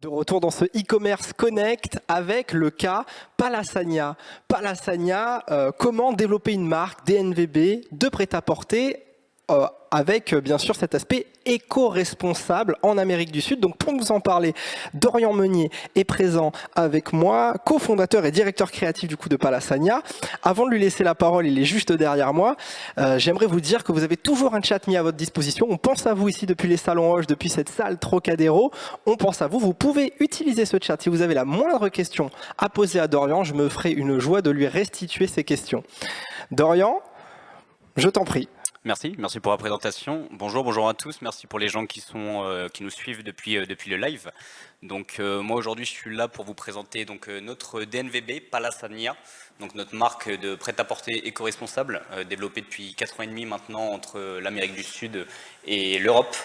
De retour dans ce e-commerce connect avec le cas Palasagna. Palasagna, comment développer une marque DNVB de prêt-à-porter avec bien sûr cet aspect éco-responsable en Amérique du Sud. Donc pour nous en parler, Dorian Meunier est présent avec moi, cofondateur et directeur créatif du coup de Palasagna. Avant de lui laisser la parole, il est juste derrière moi. J'aimerais vous dire que vous avez toujours un chat mis à votre disposition. On pense à vous ici depuis les salons Hoche, depuis cette salle Trocadéro. On pense à vous. Vous pouvez utiliser ce chat. Si vous avez la moindre question à poser à Dorian, je me ferai une joie de lui restituer ces questions. Dorian, je t'en prie. Merci pour la présentation. Bonjour à tous. Merci pour les gens qui nous suivent depuis le live. Donc moi aujourd'hui je suis là pour vous présenter donc notre DNVB Palasagna, donc notre marque de prêt-à-porter éco-responsable développée depuis 4 ans et demi maintenant entre l'Amérique du Sud et l'Europe.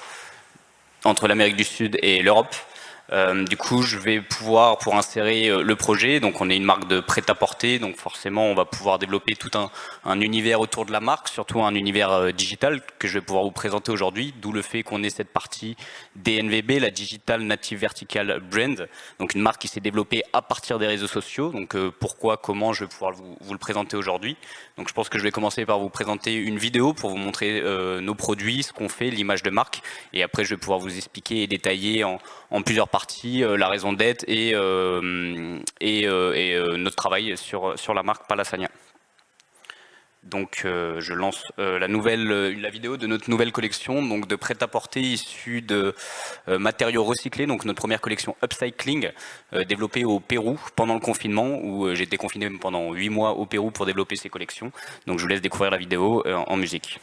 Du coup, je vais pouvoir, pour insérer le projet, donc on est une marque de prêt-à-porter, donc forcément on va pouvoir développer tout un univers autour de la marque, surtout un univers digital que je vais pouvoir vous présenter aujourd'hui, d'où le fait qu'on ait cette partie DNVB, la Digital Native Vertical Brand, donc une marque qui s'est développée à partir des réseaux sociaux, donc pourquoi, comment, je vais pouvoir vous le présenter aujourd'hui. Donc je pense que je vais commencer par vous présenter une vidéo pour vous montrer nos produits, ce qu'on fait, l'image de marque, et après je vais pouvoir vous expliquer et détailler en plusieurs parties la raison d'être et notre travail sur la marque Palasagna. Donc je lance la vidéo de notre nouvelle collection donc de prêt-à-porter issu de matériaux recyclés, donc notre première collection Upcycling développée au Pérou pendant le confinement où j'ai été confiné pendant 8 mois au Pérou pour développer ces collections. Donc je vous laisse découvrir la vidéo en musique.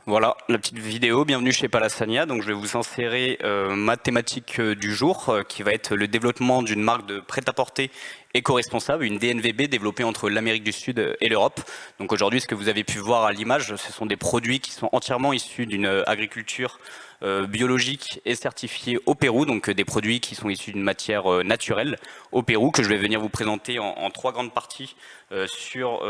Voilà la petite vidéo, bienvenue chez Palasagna. Donc je vais vous insérer ma thématique du jour qui va être le développement d'une marque de prêt-à-porter éco-responsable, une DNVB développée entre l'Amérique du Sud et l'Europe. Donc aujourd'hui, ce que vous avez pu voir à l'image, ce sont des produits qui sont entièrement issus d'une agriculture biologique et certifiée au Pérou, donc des produits qui sont issus d'une matière naturelle au Pérou, que je vais venir vous présenter en 3 grandes parties sur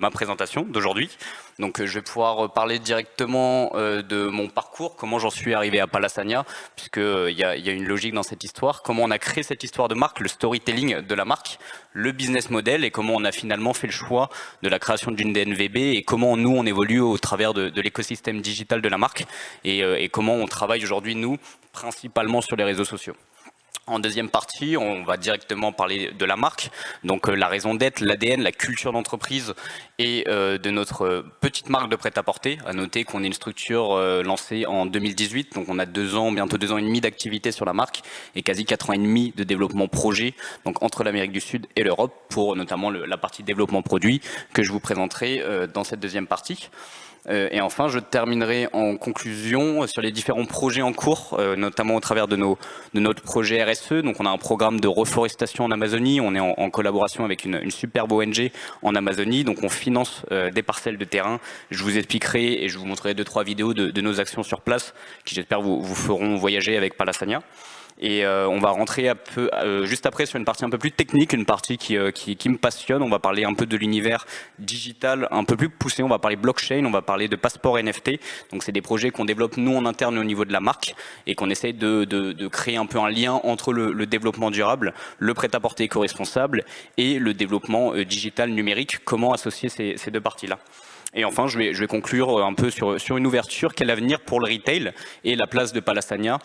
ma présentation d'aujourd'hui. Donc je vais pouvoir parler directement de mon parcours, comment j'en suis arrivé à Palasagna, puisqu'il y a une logique dans cette histoire, comment on a créé cette histoire de marque, le storytelling de la marque, le business model et comment on a finalement fait le choix de la création d'une DNVB et comment nous on évolue au travers de l'écosystème digital de la marque et comment on travaille aujourd'hui nous principalement sur les réseaux sociaux. En deuxième partie, on va directement parler de la marque, donc la raison d'être, l'ADN, la culture d'entreprise et de notre petite marque de prêt-à-porter. À noter qu'on est une structure lancée en 2018, donc on a 2 ans, bientôt 2 ans et demi d'activité sur la marque et quasi 4 ans et demi de développement projet, donc entre l'Amérique du Sud et l'Europe, pour notamment la partie développement produit que je vous présenterai dans cette deuxième partie. Et enfin, je terminerai en conclusion sur les différents projets en cours, notamment au travers de notre projet RSE. Donc on a un programme de reforestation en Amazonie, on est en collaboration avec une superbe ONG en Amazonie, donc on finance des parcelles de terrain. Je vous expliquerai et je vous montrerai 2-3 vidéos de nos actions sur place qui j'espère vous feront voyager avec Palasagna. Et on va rentrer juste après sur une partie un peu plus technique, une partie qui me passionne. On va parler un peu de l'univers digital un peu plus poussé. On va parler blockchain, on va parler de passeport NFT. Donc c'est des projets qu'on développe nous en interne au niveau de la marque et qu'on essaye de créer un peu un lien entre le développement durable, le prêt-à-porter éco-responsable et le développement digital numérique. Comment associer ces 2 parties-là. Et enfin, je vais conclure un peu sur une ouverture, quel avenir pour le retail et la place de Palasagna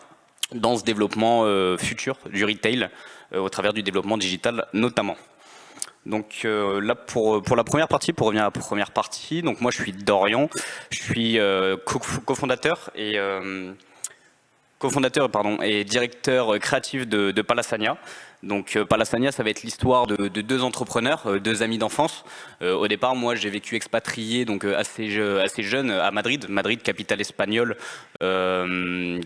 dans ce développement futur du retail au travers du développement digital notamment. Donc là pour la première partie, pour revenir à la première partie, donc moi je suis Dorian, je suis cofondateur et directeur créatif de Palasagna. Donc Palasania, ça va être l'histoire de deux entrepreneurs, deux amis d'enfance. Au départ, moi, j'ai vécu expatrié, donc assez jeune, à Madrid, capitale espagnole, dans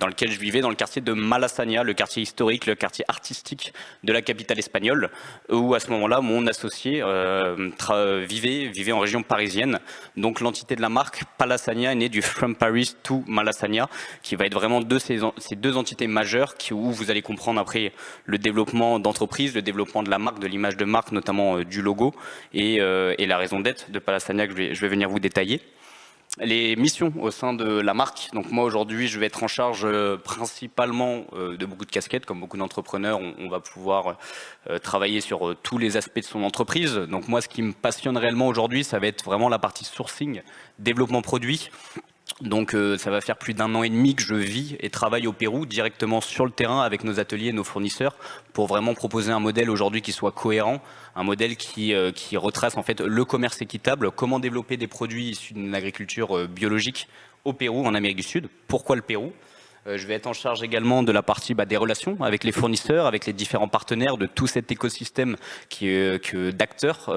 lequel je vivais dans le quartier de Malasaña, le quartier historique, le quartier artistique de la capitale espagnole, où à ce moment-là, mon associé vivait en région parisienne. Donc l'entité de la marque Palasania est née du From Paris to Malasaña, qui va être vraiment ces deux entités majeures où vous allez comprendre après le développement d'entreprise, le développement de la marque, de l'image de marque, notamment du logo et la raison d'être de Palasania que je vais venir vous détailler. Les missions au sein de la marque. Donc moi aujourd'hui, je vais être en charge principalement de beaucoup de casquettes. Comme beaucoup d'entrepreneurs, on va pouvoir travailler sur tous les aspects de son entreprise. Donc moi, ce qui me passionne réellement aujourd'hui, ça va être vraiment la partie sourcing, développement produit. Donc ça va faire plus d'1 an et demi que je vis et travaille au Pérou directement sur le terrain avec nos ateliers, nos fournisseurs, pour vraiment proposer un modèle aujourd'hui qui soit cohérent, un modèle qui retrace en fait le commerce équitable, comment développer des produits issus d'une agriculture biologique au Pérou, en Amérique du Sud. Pourquoi le Pérou ? Je vais être en charge également de la partie des relations avec les fournisseurs, avec les différents partenaires de tout cet écosystème d'acteurs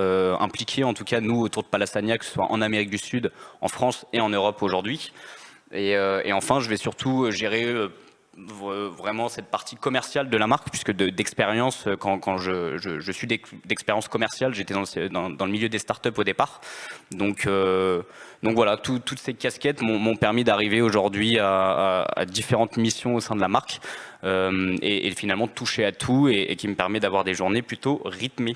impliqués, en tout cas nous autour de Palasania, que ce soit en Amérique du Sud, en France et en Europe aujourd'hui. Et enfin, je vais surtout gérer vraiment cette partie commerciale de la marque, puisque d'expérience, quand je suis d'expérience commerciale, j'étais dans le milieu des startups au départ. Donc voilà, toutes ces casquettes m'ont permis d'arriver aujourd'hui à différentes missions au sein de la marque et finalement toucher à tout et qui me permet d'avoir des journées plutôt rythmées.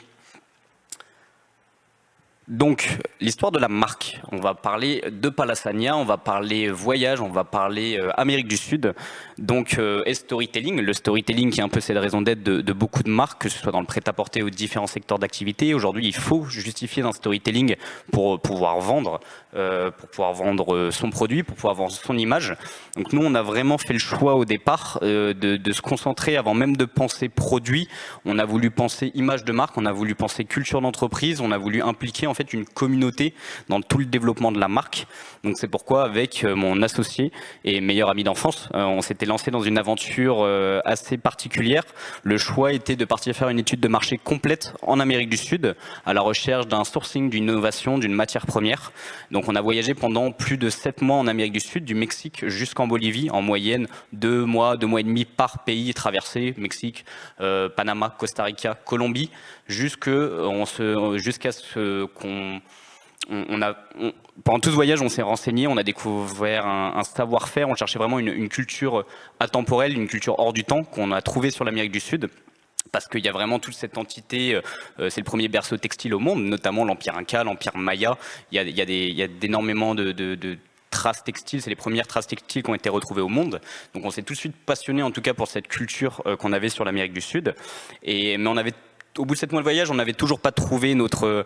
Donc, l'histoire de la marque, on va parler de Palasania, on va parler voyage, on va parler Amérique du Sud, donc et storytelling, le storytelling qui est un peu cette raison d'être de beaucoup de marques, que ce soit dans le prêt-à-porter ou différents secteurs d'activité. Aujourd'hui, il faut justifier d'un storytelling pour pouvoir vendre son produit, pour pouvoir vendre son image. Donc nous, on a vraiment fait le choix au départ de se concentrer avant même de penser produit. On a voulu penser image de marque, on a voulu penser culture d'entreprise, on a voulu impliquer en fait une communauté dans tout le développement de la marque. Donc c'est pourquoi avec mon associé et meilleur ami d'enfance, on s'était lancé dans une aventure assez particulière. Le choix était de partir faire une étude de marché complète en Amérique du Sud à la recherche d'un sourcing, d'une innovation, d'une matière première. Donc on a voyagé pendant plus de 7 mois en Amérique du Sud, du Mexique jusqu'en Bolivie, en moyenne 2 mois, 2 mois et demi par pays traversé, Mexique, Panama, Costa Rica, Colombie, jusqu'à ce qu'on pendant tout ce voyage, on s'est renseigné, on a découvert un savoir-faire, on cherchait vraiment une culture atemporelle, une culture hors du temps qu'on a trouvée sur l'Amérique du Sud. Parce qu'il y a vraiment toute cette entité, c'est le premier berceau textile au monde, notamment l'Empire Inca, l'Empire Maya. Il y a énormément de traces textiles, c'est les premières traces textiles qui ont été retrouvées au monde. Donc on s'est tout de suite passionné en tout cas pour cette culture qu'on avait sur l'Amérique du Sud. Mais au bout de 7 mois de voyage, on n'avait toujours pas trouvé notre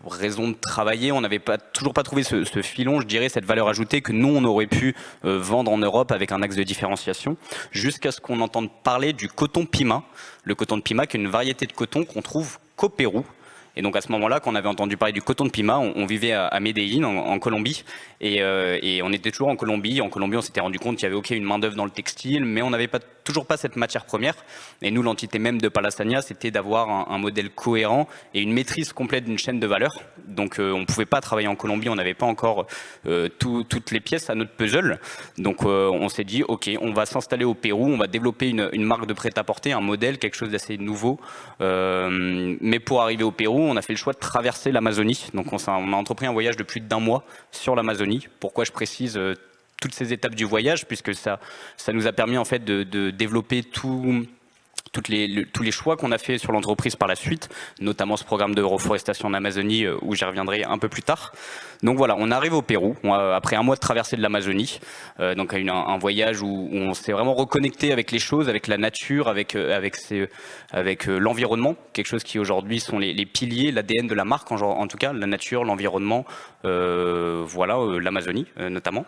raison de travailler. On n'avait toujours pas trouvé ce filon, je dirais, cette valeur ajoutée que nous, on aurait pu vendre en Europe avec un axe de différenciation, jusqu'à ce qu'on entende parler du coton Pima. Le coton de Pima, qui est une variété de coton qu'on trouve qu'au Pérou. Et donc à ce moment-là, quand on avait entendu parler du coton de Pima, on vivait à Medellín, en Colombie, et on était toujours en Colombie. En Colombie, on s'était rendu compte qu'il y avait une main-d'œuvre dans le textile, mais on n'avait toujours pas cette matière première. Et nous, l'entité même de Palasania, c'était d'avoir un modèle cohérent et une maîtrise complète d'une chaîne de valeur. Donc on ne pouvait pas travailler en Colombie, on n'avait pas encore toutes les pièces à notre puzzle. Donc on s'est dit, ok, on va s'installer au Pérou, on va développer une marque de prêt-à-porter, un modèle, quelque chose d'assez nouveau. Mais pour arriver au Pérou, on a fait le choix de traverser l'Amazonie. Donc on a entrepris un voyage de plus d'1 mois sur l'Amazonie. Pourquoi je précise toutes ces étapes du voyage, puisque ça nous a permis en fait de développer tous les choix qu'on a fait sur l'entreprise par la suite, notamment ce programme de reforestation en Amazonie où j'y reviendrai un peu plus tard. Donc voilà, on arrive au Pérou après 1 mois de traversée de l'Amazonie, donc un voyage où on s'est vraiment reconnecté avec les choses, avec la nature, avec l'environnement, quelque chose qui aujourd'hui sont les piliers, l'ADN de la marque, en tout cas la nature, l'environnement, l'Amazonie notamment.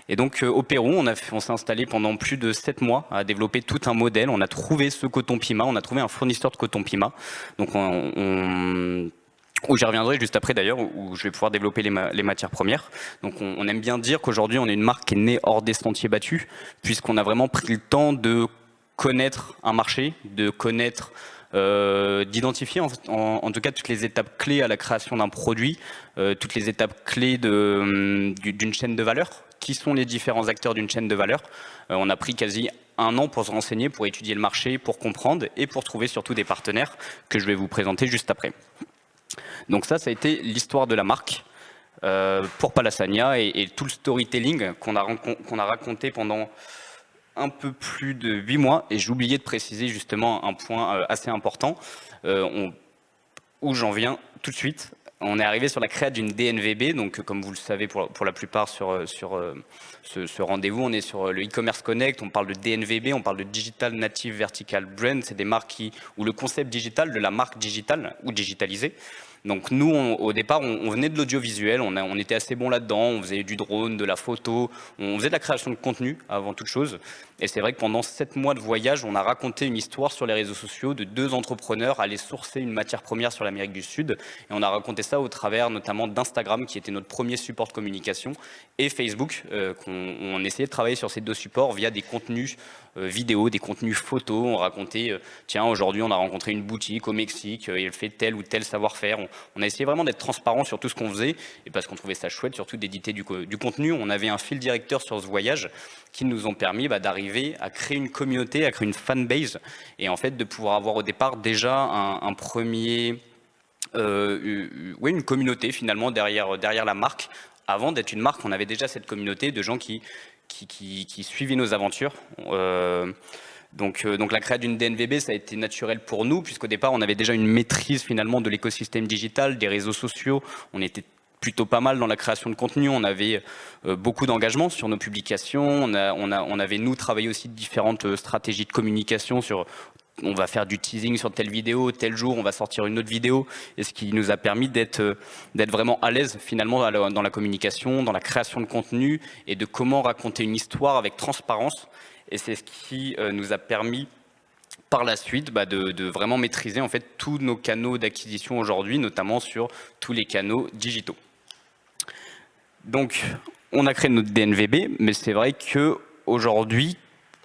Et donc au Pérou, on s'est installé pendant plus de 7 mois à développer tout un modèle. On a trouvé ce coton Pima, on a trouvé un fournisseur de coton Pima. Donc où j'y reviendrai juste après d'ailleurs, où je vais pouvoir développer les matières premières. Donc on aime bien dire qu'aujourd'hui on est une marque qui est née hors des sentiers battus, puisqu'on a vraiment pris le temps de connaître un marché, de connaître, d'identifier en tout cas toutes les étapes clés à la création d'un produit, toutes les étapes clés d'une chaîne de valeur. Qui sont les différents acteurs d'une chaîne de valeur? On a pris quasi un an pour se renseigner, pour étudier le marché, pour comprendre et pour trouver surtout des partenaires que je vais vous présenter juste après. Donc ça a été l'histoire de la marque pour Palasagna et tout le storytelling qu'on a raconté pendant un peu plus de 8 mois. Et j'ai oublié de préciser justement un point assez important où j'en viens tout de suite. On est arrivé sur la création d'une DNVB, donc comme vous le savez pour la plupart sur ce rendez-vous, on est sur le e-commerce connect, on parle de DNVB, on parle de Digital Native Vertical Brand, c'est des marques où le concept digital de la marque digitale ou digitalisée. Donc nous, au départ, on venait de l'audiovisuel, on était assez bon là-dedans, on faisait du drone, de la photo, on faisait de la création de contenu avant toute chose. Et c'est vrai que pendant 7 mois de voyage, on a raconté une histoire sur les réseaux sociaux de 2 entrepreneurs aller sourcer une matière première sur l'Amérique du Sud. Et on a raconté ça au travers notamment d'Instagram, qui était notre premier support de communication, et Facebook, on essayait de travailler sur ces 2 supports via des contenus vidéo, des contenus photos. On racontait, tiens, aujourd'hui on a rencontré une boutique au Mexique, elle fait tel ou tel savoir-faire. On a essayé vraiment d'être transparent sur tout ce qu'on faisait, et parce qu'on trouvait ça chouette, surtout d'éditer du contenu. On avait un fil directeur sur ce voyage qui nous ont permis d'arriver à créer une communauté, à créer une fanbase, et en fait de pouvoir avoir au départ déjà un premier, une communauté finalement derrière la marque. Avant d'être une marque, on avait déjà cette communauté de gens qui suivaient nos aventures. Donc la création d'une DNVB, ça a été naturel pour nous, puisqu'au départ, on avait déjà une maîtrise finalement de l'écosystème digital, des réseaux sociaux. On était plutôt pas mal dans la création de contenu. On avait beaucoup d'engagement sur nos publications. On avait, nous, travaillé aussi de différentes stratégies de communication sur... On va faire du teasing sur telle vidéo, tel jour, on va sortir une autre vidéo, et ce qui nous a permis d'être vraiment à l'aise finalement dans la communication, dans la création de contenu, et de comment raconter une histoire avec transparence. Et c'est ce qui nous a permis par la suite de vraiment maîtriser en fait tous nos canaux d'acquisition aujourd'hui, notamment sur tous les canaux digitaux. Donc on a créé notre DNVB, mais c'est vrai qu'aujourd'hui,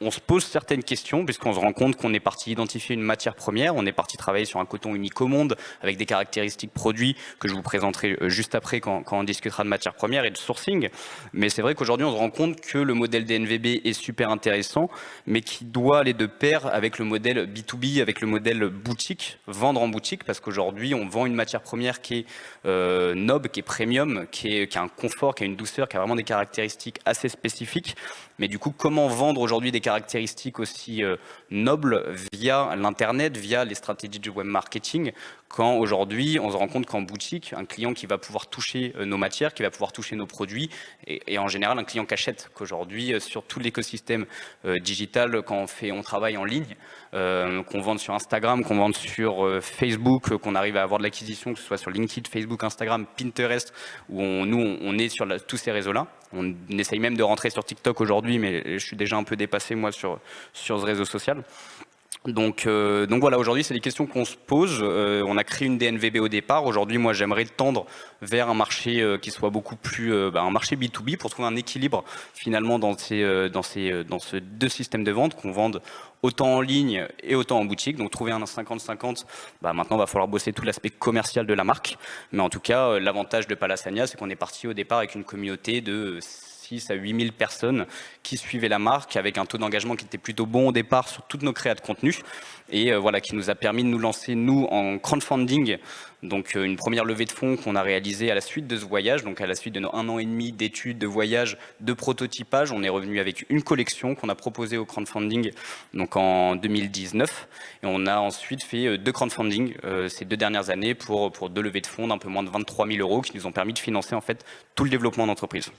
on se pose certaines questions puisqu'on se rend compte qu'on est parti identifier une matière première, on est parti travailler sur un coton unique au monde avec des caractéristiques produits que je vous présenterai juste après quand on discutera de matières premières et de sourcing. Mais c'est vrai qu'aujourd'hui on se rend compte que le modèle DNVB est super intéressant, mais qui doit aller de pair avec le modèle B2B, avec le modèle boutique, vendre en boutique, parce qu'aujourd'hui on vend une matière première qui est noble, qui est premium, qui a un confort, qui a une douceur, qui a vraiment des caractéristiques assez spécifiques. Mais du coup, comment vendre aujourd'hui des caractéristiques aussi nobles via l'Internet, via les stratégies du web marketing, quand aujourd'hui, on se rend compte qu'en boutique, un client qui va pouvoir toucher nos matières, qui va pouvoir toucher nos produits, et en général un client qui achète, qu'aujourd'hui, sur tout l'écosystème digital, quand on travaille en ligne, qu'on vende sur Instagram, qu'on vende sur Facebook, qu'on arrive à avoir de l'acquisition, que ce soit sur LinkedIn, Facebook, Instagram, Pinterest, où on est sur tous ces réseaux-là. On essaye même de rentrer sur TikTok aujourd'hui, mais je suis déjà un peu dépassé moi sur ce réseau social. Donc voilà, aujourd'hui c'est des questions qu'on se pose. On a créé une DNVB au départ. Aujourd'hui, moi j'aimerais tendre vers un marché qui soit beaucoup plus un marché B2B pour trouver un équilibre finalement dans ces 2 systèmes de vente, qu'on vende autant en ligne et autant en boutique. Donc trouver un 50-50, maintenant il va falloir bosser tout l'aspect commercial de la marque. Mais en tout cas, l'avantage de Palasagna, c'est qu'on est parti au départ avec une communauté de 6 à 8 000 personnes qui suivaient la marque, avec un taux d'engagement qui était plutôt bon au départ sur toutes nos créas de contenu, et voilà, qui nous a permis de nous lancer, nous, en crowdfunding, donc une première levée de fonds qu'on a réalisée à la suite de ce voyage, donc à la suite de nos 1 an et demi d'études, de voyage, de prototypage. On est revenu avec une collection qu'on a proposée au crowdfunding donc en 2019, et on a ensuite fait 2 crowdfunding ces 2 dernières années pour 2 levées de fonds d'un peu moins de 23 000 € qui nous ont permis de financer en fait tout le développement d'entreprise.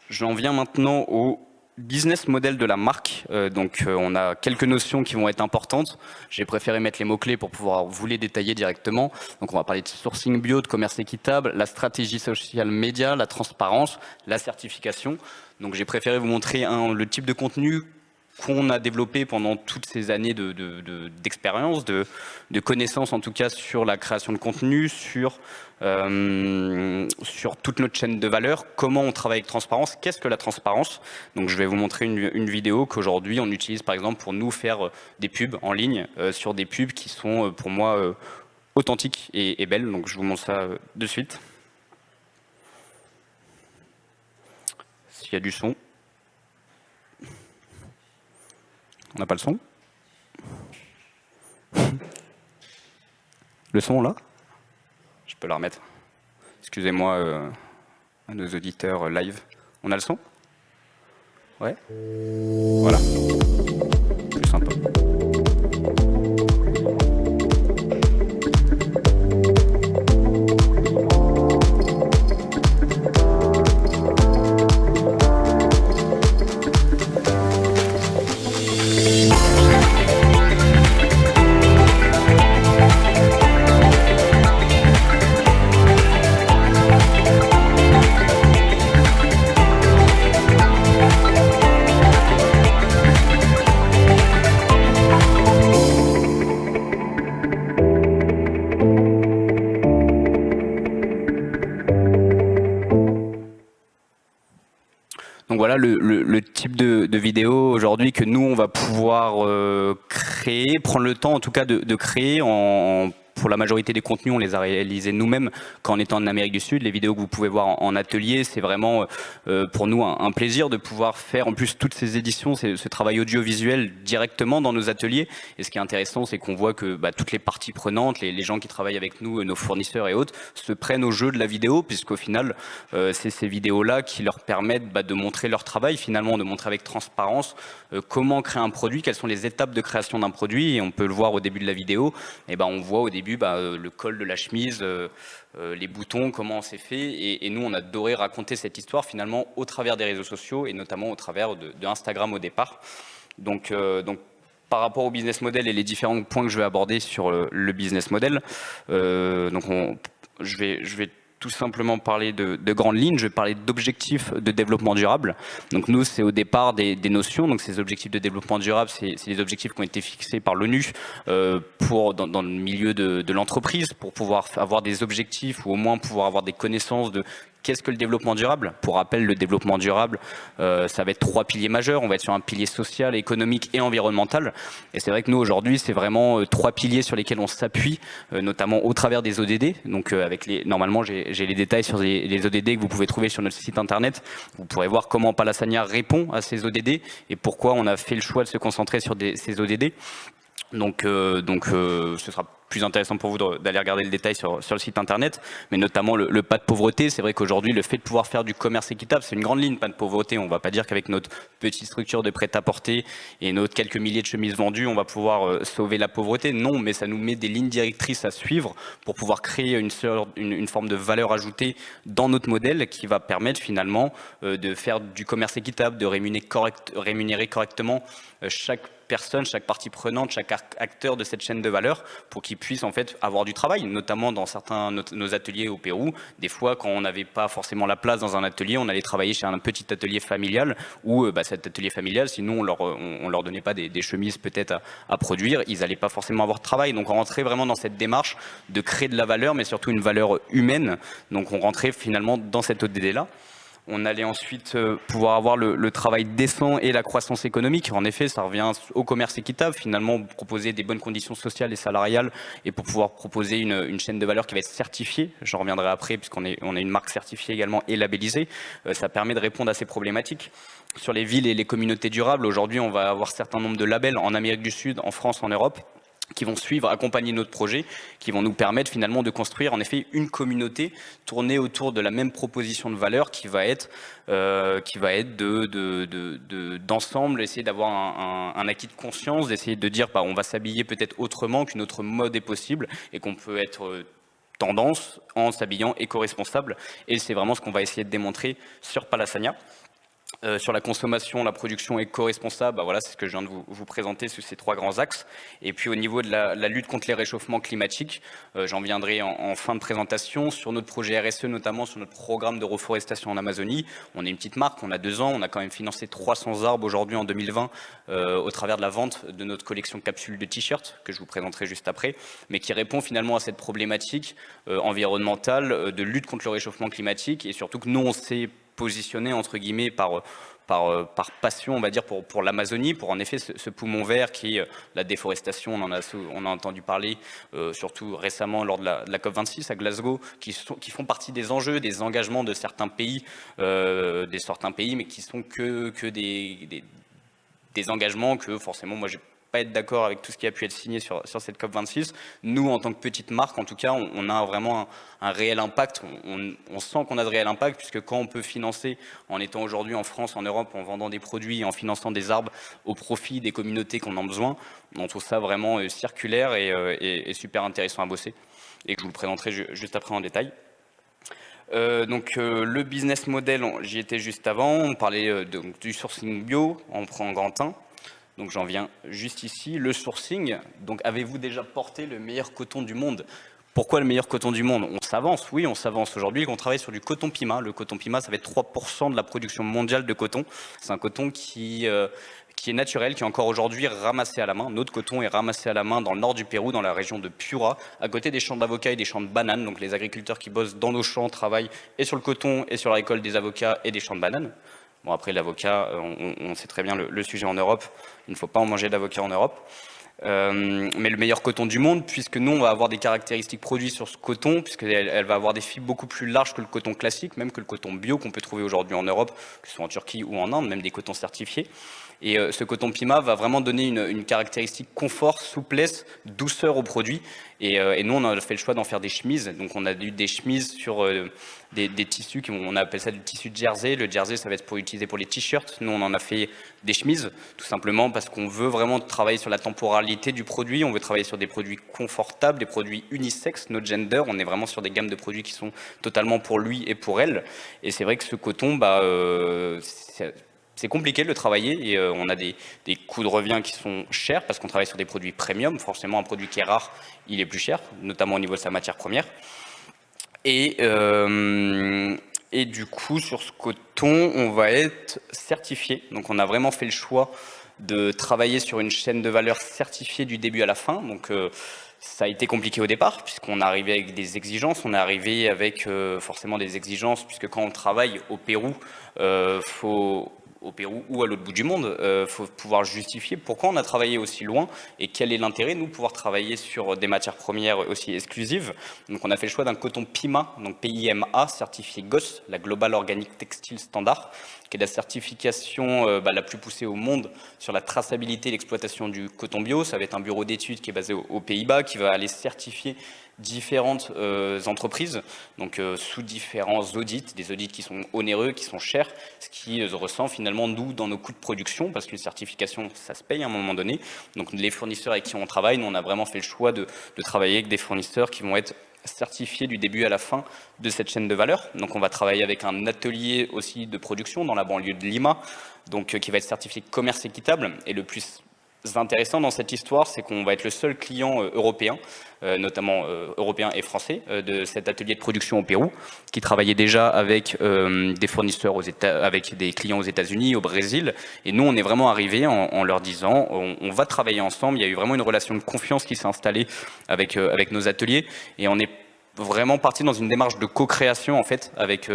J'en viens maintenant au business model de la marque. On a quelques notions qui vont être importantes. J'ai préféré mettre les mots-clés pour pouvoir vous les détailler directement. Donc on va parler de sourcing bio, de commerce équitable, la stratégie social média, la transparence, la certification. Donc j'ai préféré vous montrer le type de contenu qu'on a développé pendant toutes ces années d'expérience, de connaissances en tout cas sur la création de contenu, sur toute notre chaîne de valeur, comment on travaille avec transparence, qu'est-ce que la transparence. Donc je vais vous montrer une vidéo qu'aujourd'hui on utilise par exemple pour nous faire des pubs en ligne, sur des pubs qui sont pour moi authentiques et belles. Donc je vous montre ça de suite. S'il y a du son. On n'a pas le son? Le son là? Je peux la remettre. Excusez-moi à nos auditeurs live. On a le son? Ouais? Voilà. Plus sympa. Donc voilà le type de vidéo aujourd'hui que nous on va pouvoir créer, prendre le temps en tout cas de créer. Pour la majorité des contenus, on les a réalisés nous-mêmes quand on était en Amérique du Sud. Les vidéos que vous pouvez voir en atelier, c'est vraiment pour nous un plaisir de pouvoir faire en plus toutes ces éditions, ce travail audiovisuel directement dans nos ateliers. Et ce qui est intéressant, c'est qu'on voit que toutes les parties prenantes, les gens qui travaillent avec nous, nos fournisseurs et autres, se prennent au jeu de la vidéo, puisqu'au final, c'est ces vidéos-là qui leur permettent de montrer leur travail, finalement, de montrer avec transparence comment créer un produit, quelles sont les étapes de création d'un produit. Et on peut le voir au début de la vidéo. Et on voit au début le col de la chemise, les boutons, comment c'est fait. Et nous, on a adoré raconter cette histoire finalement au travers des réseaux sociaux et notamment au travers de Instagram au départ. Donc, par rapport au business model et les différents points que je vais aborder sur le business model, je vais tout simplement parler de grandes lignes. Je vais parler d'objectifs de développement durable. Donc nous, c'est au départ des notions. Donc ces objectifs de développement durable, c'est des objectifs qui ont été fixés par l'ONU dans le milieu de l'entreprise pour pouvoir avoir des objectifs ou au moins pouvoir avoir des connaissances de qu'est-ce que le développement durable. Pour rappel, le développement durable, ça va être 3 piliers majeurs. On va être sur un pilier social, économique et environnemental. Et c'est vrai que nous, aujourd'hui, c'est vraiment 3 piliers sur lesquels on s'appuie, notamment au travers des ODD. Donc, normalement, j'ai les détails sur les ODD que vous pouvez trouver sur notre site internet. Vous pourrez voir comment Palasania répond à ces ODD et pourquoi on a fait le choix de se concentrer sur ces ODD. Donc, ce sera plus intéressant pour vous d'aller regarder le détail sur le site internet, mais notamment le pas de pauvreté. C'est vrai qu'aujourd'hui, le fait de pouvoir faire du commerce équitable, c'est une grande ligne, pas de pauvreté. On ne va pas dire qu'avec notre petite structure de prêt-à-porter et nos quelques milliers de chemises vendues, on va pouvoir sauver la pauvreté. Non, mais ça nous met des lignes directrices à suivre pour pouvoir créer une forme de valeur ajoutée dans notre modèle qui va permettre finalement de faire du commerce équitable, de rémunérer correctement chaque personne, chaque partie prenante, chaque acteur de cette chaîne de valeur pour qu'ils puissent en fait avoir du travail, notamment dans certains nos ateliers au Pérou. Des fois, quand on n'avait pas forcément la place dans un atelier, on allait travailler chez un petit atelier familial où cet atelier familial, sinon on leur donnait pas des chemises peut-être à produire, ils n'allaient pas forcément avoir de travail. Donc on rentrait vraiment dans cette démarche de créer de la valeur, mais surtout une valeur humaine. Donc on rentrait finalement dans cette ODD-là. On allait ensuite pouvoir avoir le travail décent et la croissance économique. En effet, ça revient au commerce équitable, finalement proposer des bonnes conditions sociales et salariales et pour pouvoir proposer une chaîne de valeur qui va être certifiée. J'en reviendrai après puisqu'on est une marque certifiée également et labellisée. Ça permet de répondre à ces problématiques. Sur les villes et les communautés durables, aujourd'hui, on va avoir un certain nombre de labels en Amérique du Sud, en France, en Europe, qui vont suivre, accompagner notre projet, qui vont nous permettre finalement de construire en effet une communauté tournée autour de la même proposition de valeur qui va être d'ensemble, essayer d'avoir un acquis de conscience, d'essayer de dire on va s'habiller peut-être autrement, qu'une autre mode est possible et qu'on peut être tendance en s'habillant éco-responsable. Et c'est vraiment ce qu'on va essayer de démontrer sur Palasania. Sur la consommation, la production éco-responsable, voilà, c'est ce que je viens de vous présenter sous ces 3 grands axes. Et puis au niveau de la lutte contre les réchauffements climatiques, j'en viendrai en fin de présentation. Sur notre projet RSE, notamment sur notre programme de reforestation en Amazonie, on est une petite marque, on a 2 ans, on a quand même financé 300 arbres aujourd'hui en 2020 au travers de la vente de notre collection capsule de t-shirts, que je vous présenterai juste après, mais qui répond finalement à cette problématique environnementale de lutte contre le réchauffement climatique, et surtout que nous, on s'est positionné entre guillemets par passion, on va dire, pour l'Amazonie, pour en effet ce poumon vert qui est la déforestation. On a entendu parler surtout récemment lors de la COP26 à Glasgow, qui font partie des enjeux, des engagements de certains pays, mais qui sont que des engagements que forcément moi j'ai pas être d'accord avec tout ce qui a pu être signé sur cette COP26. Nous, en tant que petite marque, en tout cas, on a vraiment un réel impact. On sent qu'on a de réel impact, puisque quand on peut financer, en étant aujourd'hui en France, en Europe, en vendant des produits, en finançant des arbres au profit des communautés qu'on a besoin, on trouve ça vraiment circulaire et super intéressant à bosser, et que je vous le présenterai juste après en détail. Le business model, j'y étais juste avant, on parlait du sourcing bio, on prend grand 1. Donc j'en viens juste ici, le sourcing. Donc avez-vous déjà porté le meilleur coton du monde? Pourquoi le meilleur coton du monde? On s'avance, oui, on s'avance. Aujourd'hui, on travaille sur du coton Pima. Le coton Pima, ça va être 3% de la production mondiale de coton. C'est un coton qui est naturel, qui est encore aujourd'hui ramassé à la main. Notre coton est ramassé à la main dans le nord du Pérou, dans la région de Piura, à côté des champs d'avocats et des champs de bananes. Donc les agriculteurs qui bossent dans nos champs travaillent et sur le coton et sur la récolte des avocats et des champs de bananes. Bon, après, l'avocat, on sait très bien le sujet en Europe. Il ne faut pas en manger d'avocat en Europe. Mais le meilleur coton du monde, puisque nous, on va avoir des caractéristiques produits sur ce coton, puisqu'elle va avoir des fibres beaucoup plus larges que le coton classique, même que le coton bio qu'on peut trouver aujourd'hui en Europe, que ce soit en Turquie ou en Inde, même des cotons certifiés. Et ce coton Pima va vraiment donner une caractéristique confort, souplesse, douceur au produit. Et nous, on a fait le choix d'en faire des chemises. Donc on a eu des chemises sur des tissus, on appelle ça du tissu de jersey. Le jersey, ça va être utiliser pour les t-shirts. Nous, on en a fait des chemises, tout simplement parce qu'on veut vraiment travailler sur la temporalité du produit. On veut travailler sur des produits confortables, des produits unisexes, no gender. On est vraiment sur des gammes de produits qui sont totalement pour lui et pour elle. Et c'est vrai que ce coton, c'est compliqué de le travailler et on a des coûts de revient qui sont chers parce qu'on travaille sur des produits premium. Forcément, un produit qui est rare, il est plus cher, notamment au niveau de sa matière première. Et du coup, sur ce coton, on va être certifié. Donc, on a vraiment fait le choix de travailler sur une chaîne de valeur certifiée du début à la fin. Donc, ça a été compliqué au départ, puisqu'on est arrivé avec des exigences. On est arrivé avec forcément des exigences, puisque quand on travaille au Pérou, au Pérou ou à l'autre bout du monde, faut pouvoir justifier pourquoi on a travaillé aussi loin et quel est l'intérêt, nous, pouvoir travailler sur des matières premières aussi exclusives. Donc on a fait le choix d'un coton PIMA, donc PIMA, certifié GOS, la Global Organic Textile Standard, qui est la certification la plus poussée au monde sur la traçabilité et l'exploitation du coton bio. Ça va être un bureau d'études qui est basé aux Pays-Bas, qui va aller certifier différentes entreprises, donc sous différents audits, des audits qui sont onéreux, qui sont chers, ce qui ressent finalement nous dans nos coûts de production, parce qu'une certification, ça se paye à un moment donné. Donc les fournisseurs avec qui on travaille, nous on a vraiment fait le choix de travailler avec des fournisseurs qui vont être certifiés du début à la fin de cette chaîne de valeur. Donc on va travailler avec un atelier aussi de production dans la banlieue de Lima, donc qui va être certifié commerce équitable. Et le plus intéressant dans cette histoire, c'est qu'on va être le seul client européen, notamment européen et français, de cet atelier de production au Pérou, qui travaillait déjà avec des fournisseurs avec des clients aux États-Unis, au Brésil. Et nous, on est vraiment arrivés en leur disant, on va travailler ensemble. Il y a eu vraiment une relation de confiance qui s'est installée avec nos ateliers, et on est vraiment parti dans une démarche de co-création en fait avec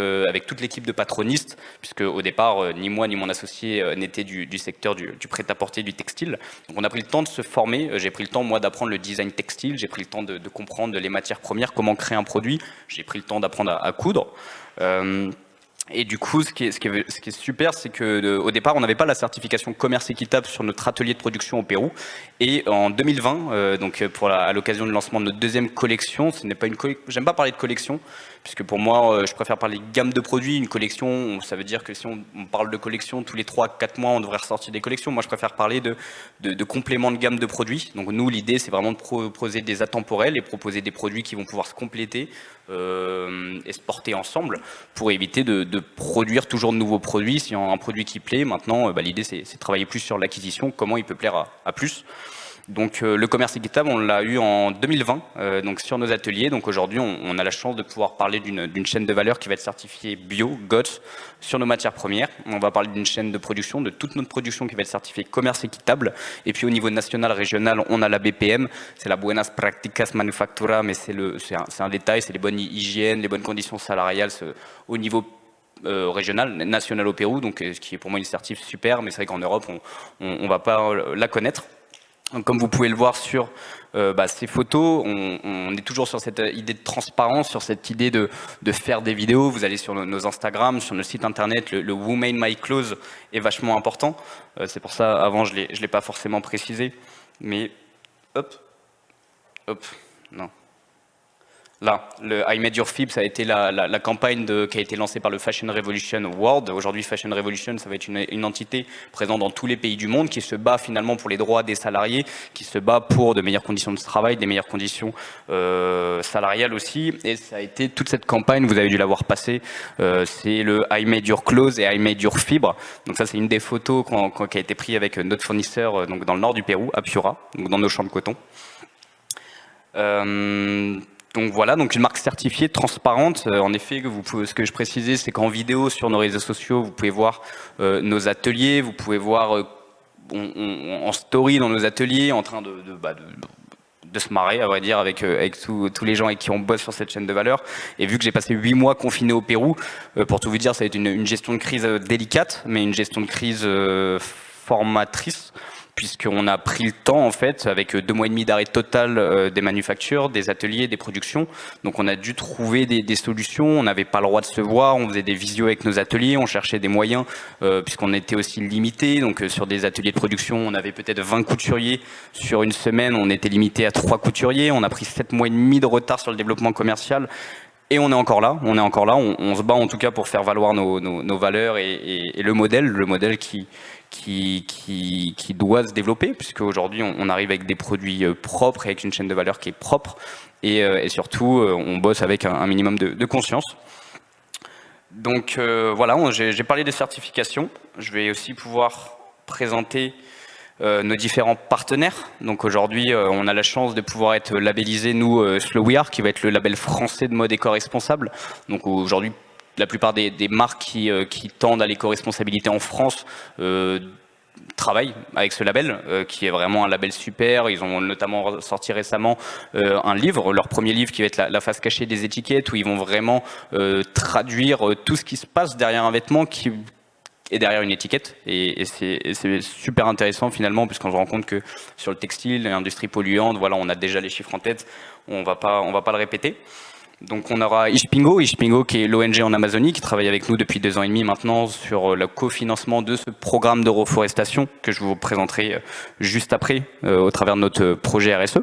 toute l'équipe de patronistes, puisque au départ ni moi ni mon associé n'étaient du secteur du prêt-à-porter, du textile. Donc on a pris le temps de se former, j'ai pris le temps moi d'apprendre le design textile, j'ai pris le temps de comprendre les matières premières, comment créer un produit, j'ai pris le temps d'apprendre à coudre. Et du coup, ce qui est super, c'est que au départ, on n'avait pas la certification commerce équitable sur notre atelier de production au Pérou. Et en 2020, à l'occasion du lancement de notre deuxième collection, ce n'est pas une collection. J'aime pas parler de collection, puisque pour moi, je préfère parler de gamme de produits. Une collection, ça veut dire que si on parle de collection, tous les 3-4 mois, on devrait ressortir des collections. Moi, je préfère parler de compléments de gamme de produits. Donc nous, l'idée, c'est vraiment de proposer des atemporels et proposer des produits qui vont pouvoir se compléter et se porter ensemble pour éviter de de produire toujours de nouveaux produits. S'il y a un produit qui plaît, maintenant, l'idée c'est de travailler plus sur l'acquisition, comment il peut plaire à plus. Donc le commerce équitable, on l'a eu en 2020, donc sur nos ateliers. Donc aujourd'hui, on a la chance de pouvoir parler d'une chaîne de valeur qui va être certifiée bio, GOTS, sur nos matières premières. On va parler d'une chaîne de production, de toute notre production qui va être certifiée commerce équitable. Et puis au niveau national, régional, on a la BPM, c'est la Buenas Prácticas Manufactura, mais c'est un détail, c'est les bonnes hygiènes, les bonnes conditions salariales au niveau régional, national au Pérou, donc ce qui est pour moi une certif super, mais c'est vrai qu'en Europe, on va pas la connaître. Donc, comme vous pouvez le voir sur ces photos, on est toujours sur cette idée de transparence, sur cette idée de faire des vidéos. Vous allez sur nos Instagram, sur nos sites internet, le Who Made My Clothes est vachement important. C'est pour ça, avant, je l'ai pas forcément précisé. Mais, hop, non. Là, le I Made Your Fib, ça a été la campagne qui a été lancée par le Fashion Revolution World. Aujourd'hui, Fashion Revolution, ça va être une entité présente dans tous les pays du monde qui se bat finalement pour les droits des salariés, qui se bat pour de meilleures conditions de travail, des meilleures conditions salariales aussi. Et ça a été toute cette campagne, vous avez dû la voir passer, c'est le I Made Your Clothes et I Made Your Fibre. Donc ça, c'est une des photos qui a été prise avec notre fournisseur donc dans le nord du Pérou, à Piura, donc dans nos champs de coton. Donc voilà, donc une marque certifiée, transparente. En effet, ce que je précisais, c'est qu'en vidéo sur nos réseaux sociaux, vous pouvez voir nos ateliers, vous pouvez voir en story dans nos ateliers, en train de se marrer, à vrai dire, avec tous les gens avec qui on bosse sur cette chaîne de valeur. Et vu que j'ai passé 8 mois confiné au Pérou, pour tout vous dire, ça a été une gestion de crise délicate, mais une gestion de crise formatrice, puisqu'on a pris le temps, en fait, avec 2 mois et demi d'arrêt total des manufactures, des ateliers, des productions. Donc on a dû trouver des solutions, on n'avait pas le droit de se voir, on faisait des visios avec nos ateliers, on cherchait des moyens, puisqu'on était aussi limité. Donc sur des ateliers de production, on avait peut-être 20 couturiers. Sur une semaine, on était limité à 3 couturiers. On a pris 7 mois et demi de retard sur le développement commercial. Et on est encore là, on se bat en tout cas pour faire valoir nos valeurs et le modèle qui doit se développer, puisque aujourd'hui on arrive avec des produits propres et avec une chaîne de valeur qui est propre et surtout on bosse avec un minimum de conscience. Donc voilà, j'ai parlé des certifications, je vais aussi pouvoir présenter nos différents partenaires. Donc aujourd'hui, on a la chance de pouvoir être labellisé, nous, Slow We Are, qui va être le label français de mode éco-responsable. Donc aujourd'hui, la plupart des marques qui tendent à l'éco-responsabilité en France travaillent avec ce label, qui est vraiment un label super. Ils ont notamment sorti récemment un livre, leur premier livre qui va être la face cachée des étiquettes, où ils vont vraiment traduire tout ce qui se passe derrière un vêtement qui et derrière une étiquette, et c'est super intéressant finalement, puisqu'on se rend compte que sur le textile, l'industrie polluante, voilà, on a déjà les chiffres en tête, on va pas le répéter. Donc on aura Ishpingo qui est l'ONG en Amazonie, qui travaille avec nous depuis 2 ans et demi maintenant sur le cofinancement de ce programme de reforestation que je vous présenterai juste après au travers de notre projet RSE.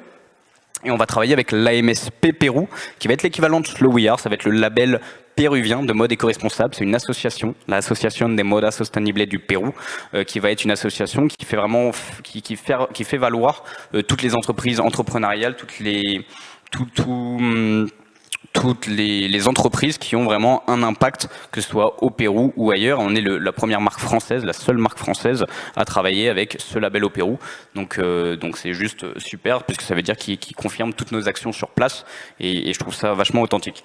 Et on va travailler avec l'AMSP Pérou, qui va être l'équivalent de Slow We Are, ça va être le label péruvien de mode éco-responsable. C'est une association, l'Association des Moda Sostenible du Pérou, qui va être une association qui fait vraiment, qui fait valoir toutes les entreprises entrepreneuriales, toutes les entreprises qui ont vraiment un impact, que ce soit au Pérou ou ailleurs. On est la première marque française, la seule marque française à travailler avec ce label au Pérou. Donc c'est juste super, puisque ça veut dire qu'il confirme toutes nos actions sur place, et je trouve ça vachement authentique.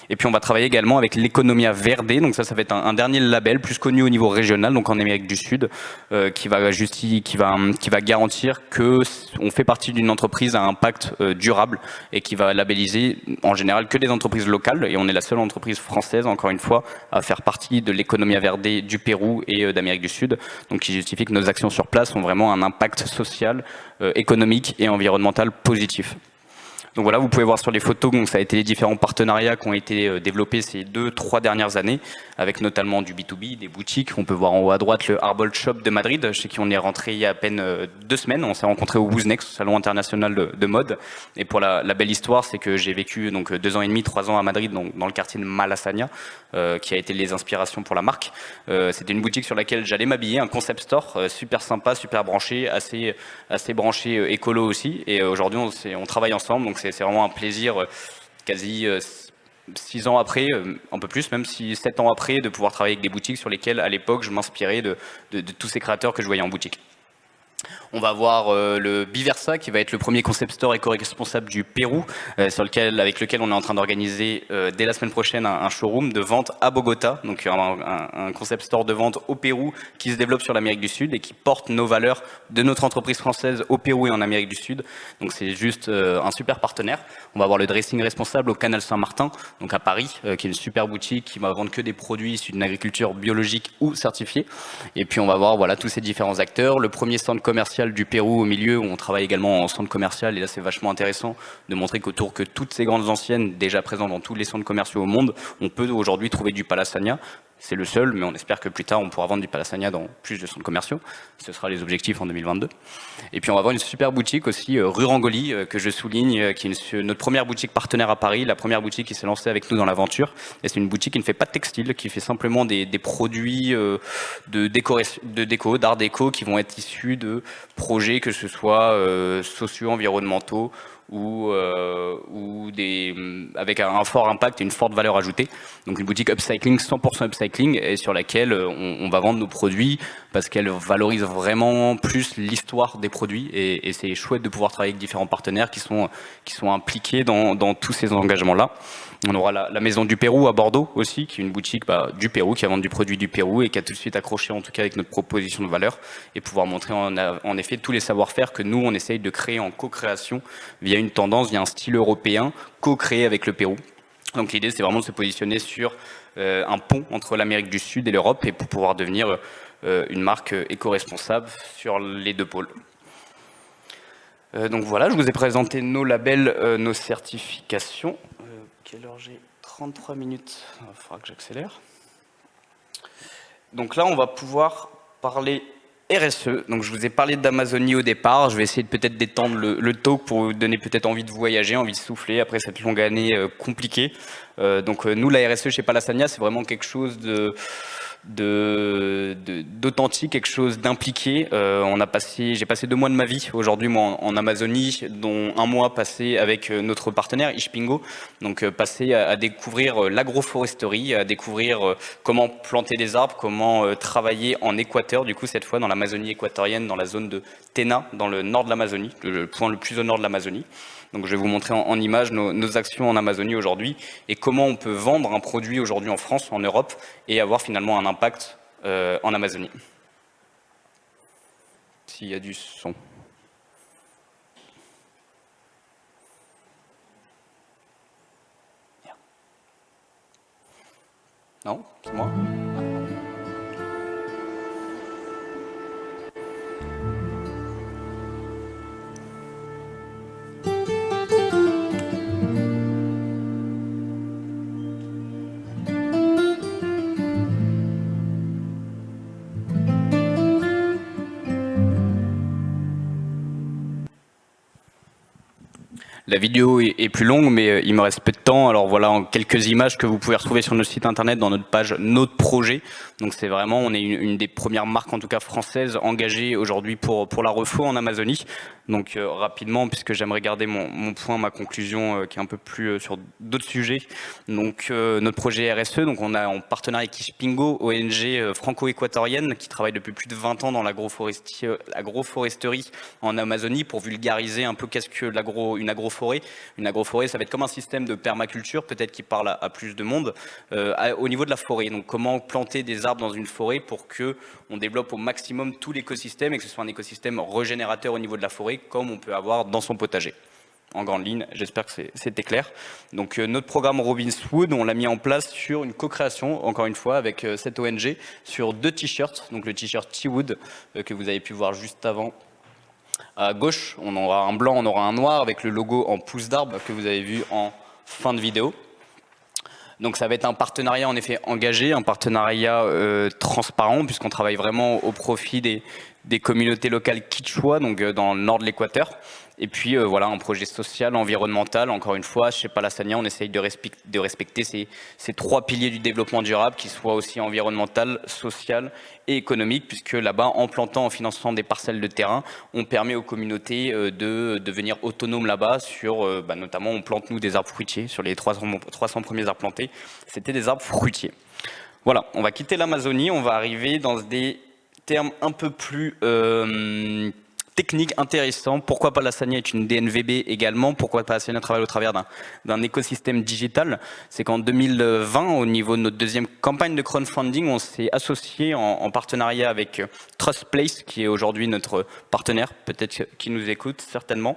Et puis on va travailler également avec l'Economia Verde, donc ça va être un dernier label plus connu au niveau régional, donc en Amérique du Sud, qui va garantir que on fait partie d'une entreprise à impact durable et qui va labelliser en général que des entreprises locales, et on est la seule entreprise française, encore une fois, à faire partie de l'Economia Verde du Pérou et d'Amérique du Sud, donc qui justifie que nos actions sur place ont vraiment un impact social, économique et environnemental positif. Donc voilà, vous pouvez voir sur les photos, donc ça a été les différents partenariats qui ont été développés ces 2-3 dernières années, avec notamment du B2B, des boutiques. On peut voir en haut à droite le Arbold Shop de Madrid, chez qui on est rentré il y a à peine 2 semaines. On s'est rencontrés au Wooznext, salon international de mode. Et pour la belle histoire, c'est que j'ai vécu donc 2 ans et demi, 3 ans à Madrid, donc dans le quartier de Malasaña, qui a été les inspirations pour la marque. C'était une boutique sur laquelle j'allais m'habiller, un concept store super sympa, super branché, assez branché écolo aussi. Et aujourd'hui, on travaille ensemble, donc c'est vraiment un plaisir quasi 6 ans après, un peu plus, même 7 ans après, de pouvoir travailler avec des boutiques sur lesquelles, à l'époque, je m'inspirais de tous ces créateurs que je voyais en boutique. On va avoir le Biversa qui va être le premier concept store éco-responsable du Pérou, avec lequel on est en train d'organiser dès la semaine prochaine un showroom de vente à Bogota, donc un concept store de vente au Pérou qui se développe sur l'Amérique du Sud et qui porte nos valeurs de notre entreprise française au Pérou et en Amérique du Sud. Donc c'est juste un super partenaire. On va avoir le dressing responsable au Canal Saint-Martin, donc à Paris, qui est une super boutique qui va vendre que des produits issus d'une agriculture biologique ou certifiée. Et puis on va voir voilà tous ces différents acteurs. Le premier stand commercial du Pérou au milieu, où on travaille également en centre commercial, et là c'est vachement intéressant de montrer qu'autour que toutes ces grandes anciennes, déjà présentes dans tous les centres commerciaux au monde, on peut aujourd'hui trouver du Palasagna. C'est le seul, mais on espère que plus tard on pourra vendre du Palasagna dans plus de centres commerciaux. Ce sera les objectifs en 2022. Et puis on va avoir une super boutique aussi, rue Rangoli, que je souligne, qui est notre première boutique partenaire à Paris, la première boutique qui s'est lancée avec nous dans l'aventure. Et c'est une boutique qui ne fait pas de textile, qui fait simplement des produits de déco, d'art déco, qui vont être issus de projets, que ce soit sociaux, environnementaux, ou avec un fort impact et une forte valeur ajoutée. Donc une boutique upcycling, 100% upcycling, et sur laquelle on va vendre nos produits parce qu'elle valorise vraiment plus l'histoire des produits, et c'est chouette de pouvoir travailler avec différents partenaires qui sont impliqués dans tous ces engagements-là. On aura la Maison du Pérou à Bordeaux aussi, qui est une boutique du Pérou, qui va vendre du produit du Pérou et qui a tout de suite accroché en tout cas avec notre proposition de valeur, et pouvoir montrer en effet tous les savoir-faire que nous on essaye de créer en co-création via une tendance, via un style européen co-créé avec le Pérou. Donc l'idée c'est vraiment de se positionner sur un pont entre l'Amérique du Sud et l'Europe, et pour pouvoir devenir une marque éco-responsable sur les deux pôles. Donc voilà, je vous ai présenté nos labels, nos certifications. Quelle heure j'ai? 33 minutes, il faudra que j'accélère. Donc là, on va pouvoir parler RSE. Donc je vous ai parlé d'Amazonie au départ, je vais essayer de peut-être d'étendre le talk pour vous donner peut-être envie de voyager, envie de souffler après cette longue année compliquée. Donc nous, la RSE chez Palasagna, c'est vraiment quelque chose d'authentique, quelque chose d'impliqué. J'ai passé 2 mois de ma vie aujourd'hui moi en Amazonie, dont 1 mois passé avec notre partenaire Ishpingo, donc passé à découvrir l'agroforesterie, à découvrir comment planter des arbres, comment travailler en Équateur, du coup cette fois dans l'Amazonie équatorienne, dans la zone de Tena, dans le nord de l'Amazonie, le point le plus au nord de l'Amazonie. Donc je vais vous montrer en images nos actions en Amazonie aujourd'hui et comment on peut vendre un produit aujourd'hui en France, en Europe, et avoir finalement un impact en Amazonie. S'il y a du son. Non, c'est moi. La vidéo est plus longue, mais il me reste peu de temps. Alors voilà, en quelques images que vous pouvez retrouver sur notre site internet, dans notre page Notre Projet. Donc c'est vraiment, on est une des premières marques, en tout cas françaises, engagées aujourd'hui pour la refo en Amazonie. Donc rapidement, puisque j'aimerais garder mon point, ma conclusion, qui est un peu plus sur d'autres sujets. Donc notre projet RSE, donc on a en partenariat avec Ishpingo, ONG franco-équatorienne, qui travaille depuis plus de 20 ans dans l'agroforesterie en Amazonie, pour vulgariser un peu qu'est-ce que une agroforêt. Une agroforêt, ça va être comme un système de permaculture, peut-être qui parle à plus de monde, au niveau de la forêt. Donc comment planter des arbres dans une forêt pour que on développe au maximum tout l'écosystème et que ce soit un écosystème régénérateur au niveau de la forêt, comme on peut avoir dans son potager. En grande ligne, j'espère que c'était clair. Donc notre programme Robinswood, on l'a mis en place sur une co-création, encore une fois, avec cette ONG, sur 2 t-shirts. Donc le t-shirt T-Wood, que vous avez pu voir juste avant. À gauche, on aura un blanc, on aura un noir avec le logo en pouce d'arbre que vous avez vu en fin de vidéo. Donc ça va être un partenariat en effet engagé, un partenariat transparent, puisqu'on travaille vraiment au profit des communautés locales Kichwa, donc dans le nord de l'Équateur. Et puis voilà, un projet social, environnemental. Encore une fois, chez Palassania, on essaye de respecter ces 3 piliers du développement durable, qui soient aussi environnemental, social et économique, puisque là-bas, en plantant, en finançant des parcelles de terrain, on permet aux communautés de devenir autonomes là-bas sur, notamment, on plante nous des arbres fruitiers. Sur les 300 premiers arbres plantés, c'était des arbres fruitiers. Voilà, on va quitter l'Amazonie, on va arriver dans des termes un peu plus technique intéressant. Pourquoi Palassania est une DNVB également? Pourquoi Palassania travaille au travers d'un écosystème digital? C'est qu'en 2020, au niveau de notre deuxième campagne de crowdfunding, on s'est associé en partenariat avec TrustPlace, qui est aujourd'hui notre partenaire, peut-être qui nous écoute certainement,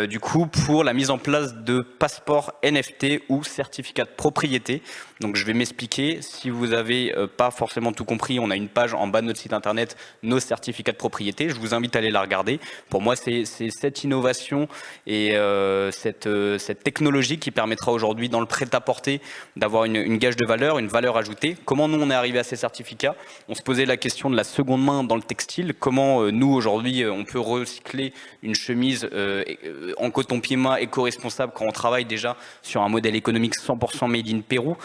du coup pour la mise en place de passeports NFT ou certificats de propriété. Donc je vais m'expliquer. Si vous n'avez pas forcément tout compris, on a une page en bas de notre site internet, nos certificats de propriété. Je vous invite à aller la regarder. Pour moi, c'est cette innovation et cette technologie qui permettra aujourd'hui dans le prêt-à-porter d'avoir une gage de valeur, une valeur ajoutée. Comment nous on est arrivé à ces certificats? On se posait la question de la seconde main dans le textile. Comment nous aujourd'hui on peut recycler une chemise en coton Pima éco-responsable quand on travaille déjà sur un modèle économique 100% made in Pérou?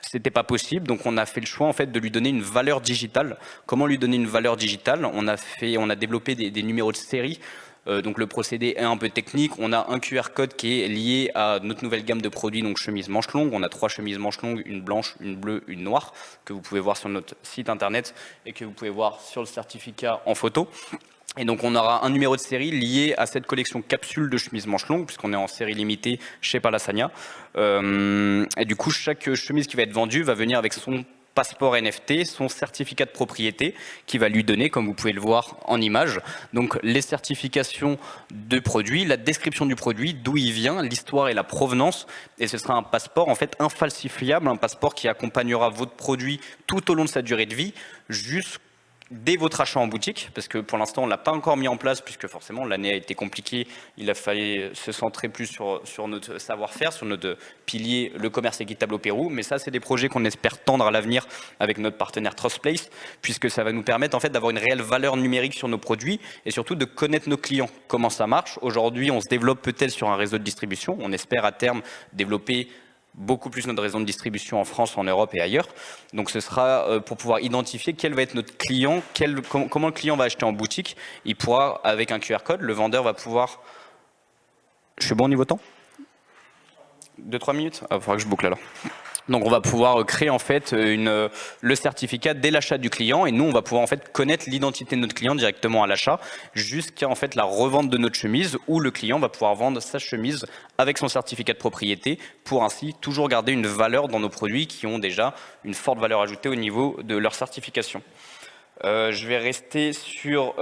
C'était pas possible, donc on a fait le choix en fait de lui donner une valeur digitale. Comment lui donner une valeur digitale? On a développé des numéros de série. Donc le procédé est un peu technique. On a un QR code qui est lié à notre nouvelle gamme de produits, donc chemise manche longue. On a 3 chemises manches longues, une blanche, une bleue, une noire, que vous pouvez voir sur notre site internet et que vous pouvez voir sur le certificat en photo. Et donc on aura un numéro de série lié à cette collection capsule de chemises manches longues, puisqu'on est en série limitée chez Palassania. Et du coup, chaque chemise qui va être vendue va venir avec son passeport NFT, son certificat de propriété qui va lui donner, comme vous pouvez le voir en image, donc les certifications de produit, la description du produit, d'où il vient, l'histoire et la provenance. Et ce sera un passeport en fait infalsifiable, un passeport qui accompagnera votre produit tout au long de sa durée de vie, dès votre achat en boutique, parce que pour l'instant on ne l'a pas encore mis en place, puisque forcément l'année a été compliquée, il a fallu se centrer plus sur notre savoir-faire, sur notre pilier, le commerce équitable au Pérou, mais ça c'est des projets qu'on espère tendre à l'avenir avec notre partenaire TrustPlace, puisque ça va nous permettre en fait d'avoir une réelle valeur numérique sur nos produits, et surtout de connaître nos clients, comment ça marche. Aujourd'hui on se développe peut-être sur un réseau de distribution, on espère à terme développer beaucoup plus notre réseau de distribution en France, en Europe et ailleurs. Donc ce sera pour pouvoir identifier quel va être notre client, comment le client va acheter en boutique. Il pourra, avec un QR code, le vendeur va pouvoir... Je suis bon au niveau temps? 2-3 minutes? Il faudra que je boucle alors. Donc on va pouvoir créer en fait le certificat dès l'achat du client, et nous on va pouvoir en fait connaître l'identité de notre client directement à l'achat jusqu'à en fait la revente de notre chemise, où le client va pouvoir vendre sa chemise avec son certificat de propriété pour ainsi toujours garder une valeur dans nos produits qui ont déjà une forte valeur ajoutée au niveau de leur certification. Je vais rester sur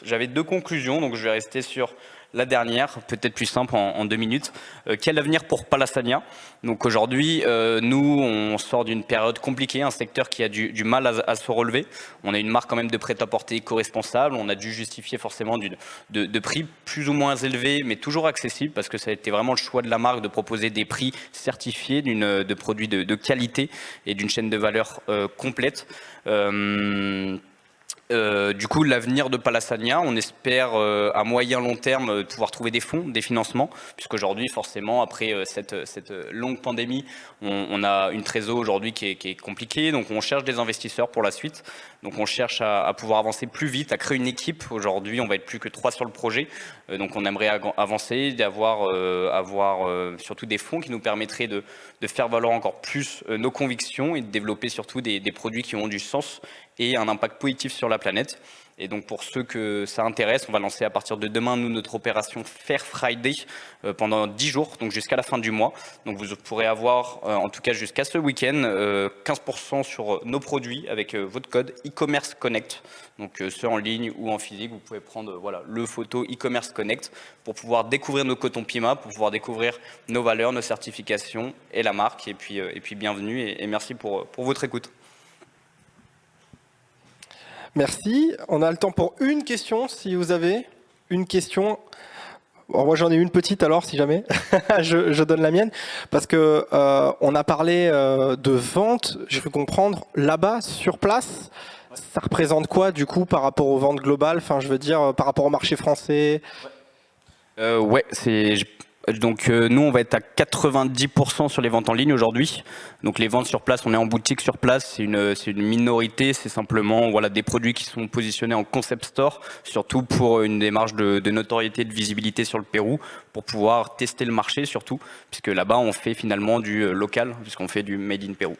j'avais 2 conclusions, donc je vais rester sur la dernière, peut-être plus simple en 2 minutes. Quel avenir pour Palassania? Donc aujourd'hui, nous, on sort d'une période compliquée, un secteur qui a du mal à se relever. On a une marque quand même de prêt-à-porter éco-responsable. On a dû justifier forcément de prix plus ou moins élevés, mais toujours accessibles, parce que ça a été vraiment le choix de la marque de proposer des prix certifiés de produits de qualité et d'une chaîne de valeur complète. Du coup, l'avenir de Palassania, on espère à moyen long terme pouvoir trouver des fonds, des financements, puisqu'aujourd'hui, forcément, après cette longue pandémie, on a une trésor aujourd'hui qui est compliquée, donc on cherche des investisseurs pour la suite. Donc on cherche à pouvoir avancer plus vite, à créer une équipe. Aujourd'hui, on va être plus que 3 sur le projet, donc on aimerait avancer, avoir surtout des fonds qui nous permettraient de faire valoir encore plus nos convictions et de développer surtout des produits qui ont du sens et un impact positif sur la planète. Et donc pour ceux que ça intéresse, on va lancer à partir de demain notre opération Fair Friday pendant 10 jours, donc jusqu'à la fin du mois. Donc vous pourrez avoir, en tout cas jusqu'à ce week-end, 15% sur nos produits avec votre code e-commerce connect. Donc ceux en ligne ou en physique, vous pouvez prendre le photo e-commerce connect pour pouvoir découvrir nos cotons Pima, pour pouvoir découvrir nos valeurs, nos certifications et la marque. Et puis bienvenue et merci pour votre écoute. Merci. On a le temps pour une question, si vous avez une question. Bon, moi, j'en ai une petite alors, si jamais. je donne la mienne. Parce que on a parlé de vente, j'ai cru comprendre, là-bas, sur place. Ça représente quoi du coup par rapport aux ventes globales? Enfin, je veux dire, par rapport au marché français? Ouais, donc nous on va être à 90% sur les ventes en ligne aujourd'hui. Donc les ventes sur place, on est en boutique sur place, c'est une minorité, c'est simplement voilà, des produits qui sont positionnés en concept store, surtout pour une démarche de notoriété, de visibilité sur le Pérou, pour pouvoir tester le marché surtout, puisque là-bas on fait finalement du local, puisqu'on fait du made in Pérou.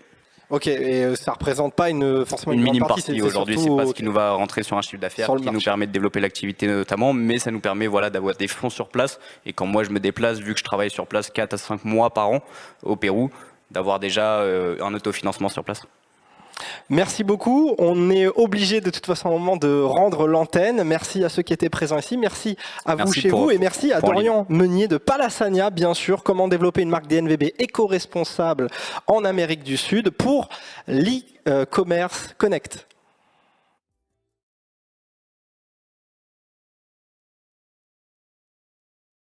Ok, et ça représente pas forcément Une une grande minime partie. partie aujourd'hui, c'est pas ce qui nous va rentrer sur un chiffre d'affaires, Sur le qui nous marché. permet de développer l'activité notamment, mais ça nous permet voilà, d'avoir des fonds sur place. Et quand moi je me déplace, vu que je travaille sur place 4 à 5 mois par an au Pérou, d'avoir déjà un autofinancement sur place. Merci beaucoup. On est obligé de toute façon à un moment de rendre l'antenne. Merci à ceux qui étaient présents ici. Merci à vous chez vous et merci à Dorian Meunier de Palasania, bien sûr. Comment développer une marque DNVB éco-responsable en Amérique du Sud pour l'e-commerce Connect.